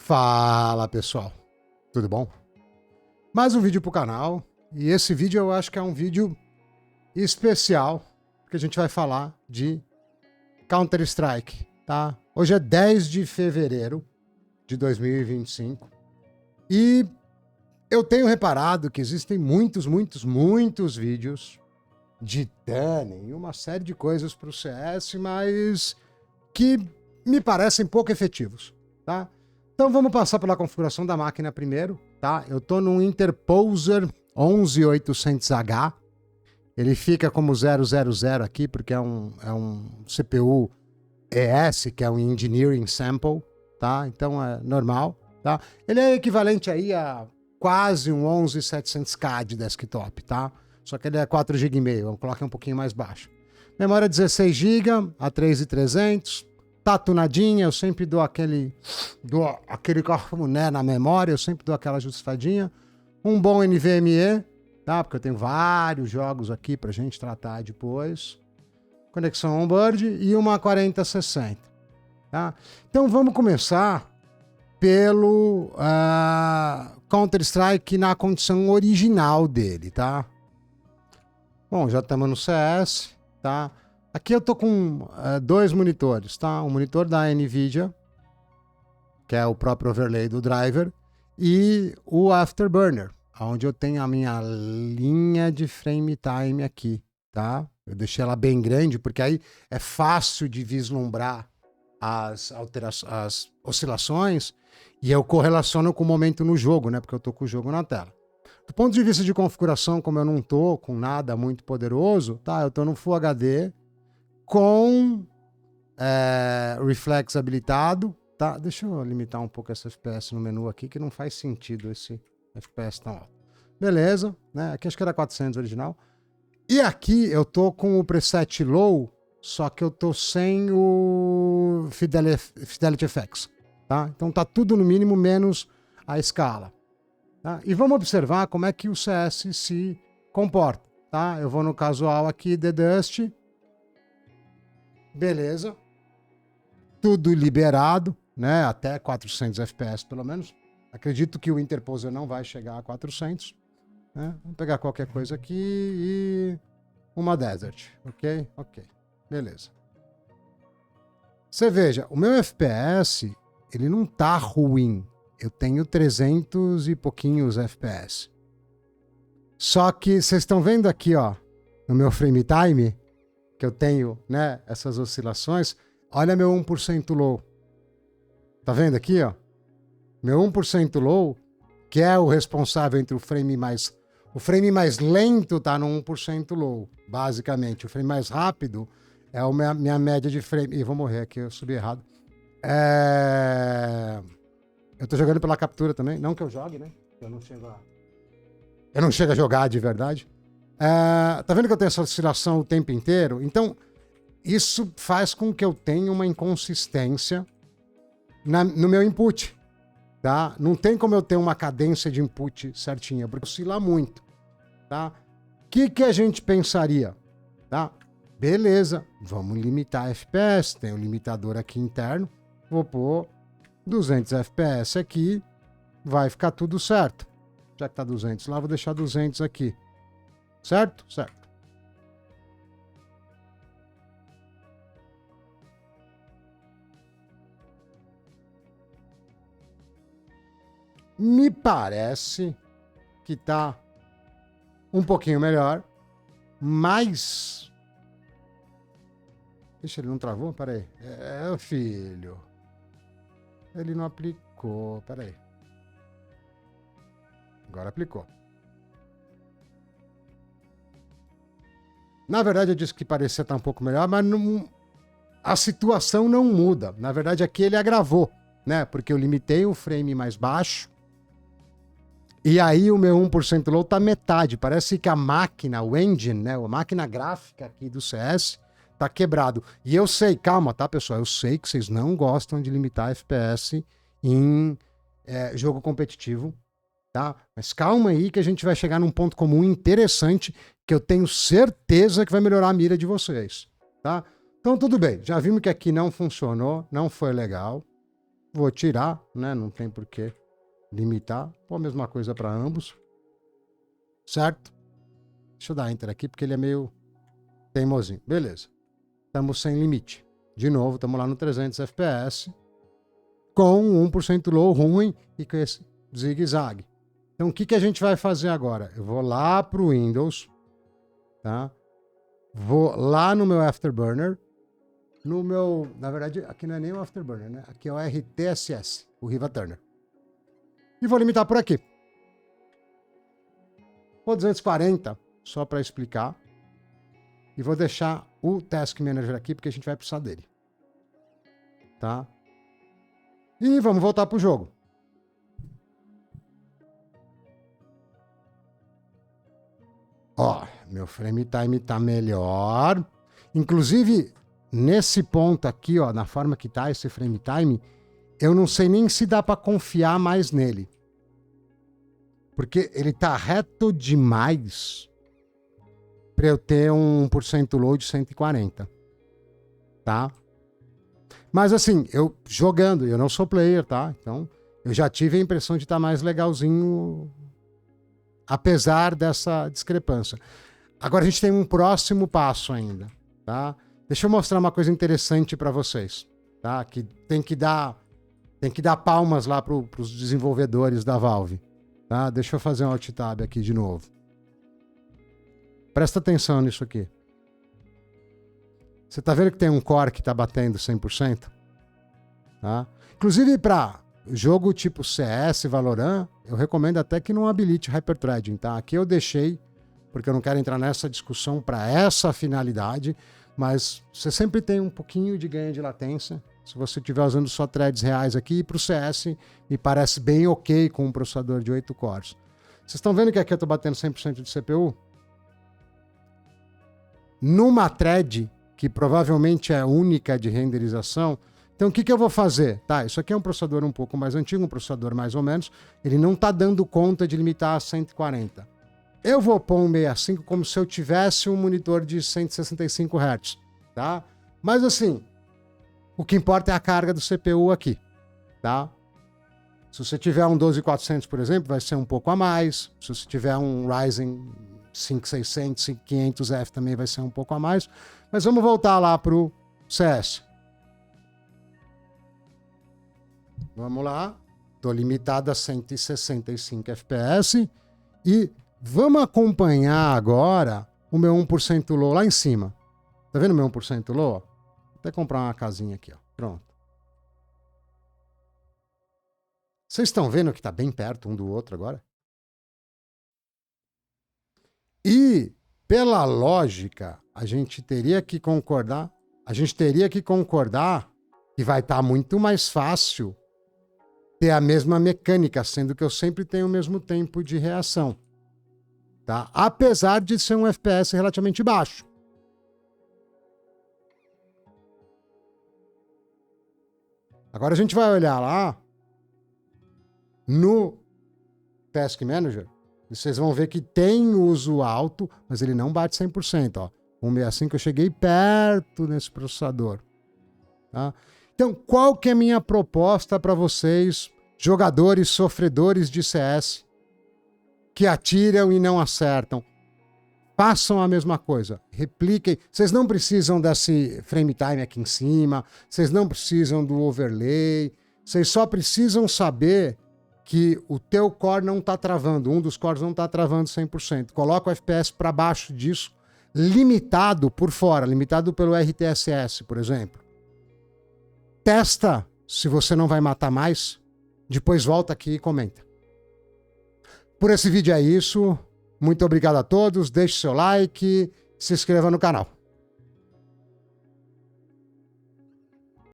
Fala pessoal, tudo bom? Mais um vídeo pro canal, e esse vídeo eu acho que é um vídeo especial, porque a gente vai falar de Counter-Strike, tá? Hoje é 10 de fevereiro de 2025, e eu tenho reparado que existem muitos vídeos de tanning e uma série de coisas para o CS, mas que me parecem pouco efetivos, tá? Então vamos passar pela configuração da máquina primeiro, tá? Eu tô num Interposer 11800H. Ele fica como 000 aqui, porque é um CPU ES, que é um Engineering Sample, tá? Então é normal, tá? Ele é equivalente aí a quase um 11700K de desktop, tá? Só que ele é 4,5 GB, eu coloquei um pouquinho mais baixo. Memória 16 GB, a 3.300. Tá tunadinha, eu sempre dou aquele né, na memória, eu sempre dou aquela ajustadinha. Um bom NVMe, tá? Porque eu tenho vários jogos aqui pra gente tratar depois. Conexão onboard e uma 4060, tá? Então vamos começar pelo Counter-Strike na condição original dele, tá? Bom, já estamos no CS, tá? Aqui eu tô com dois monitores, tá? Um monitor da NVIDIA, que é o próprio overlay do driver, e o Afterburner, onde eu tenho a minha linha de frame time aqui, tá? Eu deixei ela bem grande, porque aí é fácil de vislumbrar as oscilações, e eu correlaciono com o momento no jogo, né? Porque eu tô com o jogo na tela. Do ponto de vista de configuração, como eu não tô com nada muito poderoso, tá? Eu tô no Full HD, com reflex habilitado, tá? Deixa eu limitar um pouco essa FPS no menu aqui, que não faz sentido esse FPS tão alto. Beleza, né? Aqui acho que era 400 original. E aqui eu tô com o preset low, só que eu tô sem o Fidelity FX, tá? Então tá tudo no mínimo menos a escala, tá? E vamos observar como é que o CS se comporta, tá? Eu vou no casual aqui, The Dust. Beleza, tudo liberado, né? Até 400 FPS pelo menos. Acredito que o Interposer não vai chegar a 400, né? Vamos pegar qualquer coisa aqui e uma Desert, ok? Ok, beleza. Você veja, o meu FPS, ele não tá ruim. Eu tenho 300 e pouquinhos FPS. Só que vocês estão vendo aqui, ó, no meu frame time, que eu tenho, né, essas oscilações, olha meu 1% low. Tá vendo aqui, ó? Meu 1% low, que é o responsável entre o frame mais... O frame mais lento tá no 1% low, basicamente. O frame mais rápido é a minha média de frame... Ih, vou morrer aqui, eu subi errado. Eu tô jogando pela captura também. Não que eu jogue, né? Eu não chego a jogar de verdade. Tá vendo que eu tenho essa oscilação o tempo inteiro? Então, isso faz com que eu tenha uma inconsistência no meu input, tá? Não tem como eu ter uma cadência de input certinha, porque oscila muito, tá? O que a gente pensaria, tá? Beleza, vamos limitar a FPS, tem um limitador aqui interno, vou pôr 200 FPS aqui, vai ficar tudo certo. Já que tá 200 lá, vou deixar 200 aqui. Certo? Certo. Me parece que tá um pouquinho melhor, mas... Ixi, ele não travou? Pera aí. Filho. Ele não aplicou. Pera aí. Agora aplicou. Na verdade, eu disse que parecia estar um pouco melhor, mas não, a situação não muda. Na verdade, aqui ele agravou, né? Porque eu limitei o frame mais baixo e aí o meu 1% low tá metade. Parece que a máquina, o engine, né? A máquina gráfica aqui do CS tá quebrado. E eu sei, calma, tá, pessoal? Eu sei que vocês não gostam de limitar FPS em jogo competitivo, tá? Mas calma aí que a gente vai chegar num ponto comum interessante que eu tenho certeza que vai melhorar a mira de vocês, tá? Então tudo bem, já vimos que aqui não funcionou, não foi legal, vou tirar, né? Não tem por que limitar. Pô, a mesma coisa para ambos. Certo? Deixa eu dar Enter aqui, porque ele é meio teimosinho. Beleza. Estamos sem limite. De novo, estamos lá no 300 FPS. Com 1% low ruim e com esse zigue-zague. Então, o que a gente vai fazer agora? Eu vou lá para o Windows. Tá? Vou lá no meu Afterburner. No meu... Na verdade, aqui não é nem o Afterburner, né? Aqui é o RTSS, o Riva Turner. E vou limitar por aqui. Vou 240, só para explicar. E vou deixar o Task Manager aqui, porque a gente vai precisar dele. Tá? E vamos voltar pro jogo. Ó, meu frame time tá melhor. Inclusive, nesse ponto aqui, ó, na forma que tá esse frame time, eu não sei nem se dá para confiar mais nele. Porque ele tá reto demais para eu ter 1% low de 140. Tá? Mas assim, eu jogando, eu não sou player, tá? Então, eu já tive a impressão de estar mais legalzinho, apesar dessa discrepância. Agora a gente tem um próximo passo ainda, tá? Deixa eu mostrar uma coisa interessante para vocês, tá? Que tem que dar palmas lá para os desenvolvedores da Valve, tá? Deixa eu fazer um Alt Tab aqui de novo. Presta atenção nisso aqui. Você tá vendo que tem um core que tá batendo 100%? Tá? Inclusive para jogo tipo CS, Valorant, eu recomendo até que não habilite Hyperthreading, tá? Aqui eu deixei, porque eu não quero entrar nessa discussão para essa finalidade, mas você sempre tem um pouquinho de ganho de latência. Se você estiver usando só threads reais aqui, para o CS me parece bem ok com um processador de 8 cores. Vocês estão vendo que aqui eu estou batendo 100% de CPU? Numa thread que provavelmente é única de renderização. Então, o que eu vou fazer? Tá, isso aqui é um processador um pouco mais antigo, um processador mais ou menos. Ele não está dando conta de limitar a 140. Eu vou pôr um 65 como se eu tivesse um monitor de 165 Hz, tá? Mas assim, o que importa é a carga do CPU aqui, tá? Se você tiver um 12400, por exemplo, vai ser um pouco a mais. Se você tiver um Ryzen 5600, 5500F também vai ser um pouco a mais. Mas vamos voltar lá para o CS. Vamos lá. Estou limitado a 165 FPS. E vamos acompanhar agora o meu 1% low lá em cima. Tá vendo o meu 1% low? Vou até comprar uma casinha aqui, ó. Pronto. Vocês estão vendo que está bem perto um do outro agora? E, pela lógica, a gente teria que concordar que vai estar muito mais fácil ter a mesma mecânica, sendo que eu sempre tenho o mesmo tempo de reação. Tá? Apesar de ser um FPS relativamente baixo. Agora a gente vai olhar lá no Task Manager. E vocês vão ver que tem uso alto, mas ele não bate 100%. Ó. 165 eu cheguei perto nesse processador. Tá? Então, qual que é a minha proposta para vocês, jogadores sofredores de CS, que atiram e não acertam? Façam a mesma coisa. Repliquem. Vocês não precisam desse frame time aqui em cima. Vocês não precisam do overlay. Vocês só precisam saber que o teu core não está travando, um dos cores não está travando 100%. Coloca o FPS para baixo disso, limitado por fora, limitado pelo RTSS, por exemplo. Testa se você não vai matar mais, depois volta aqui e comenta. Por esse vídeo é isso. Muito obrigado a todos, deixe seu like, se inscreva no canal.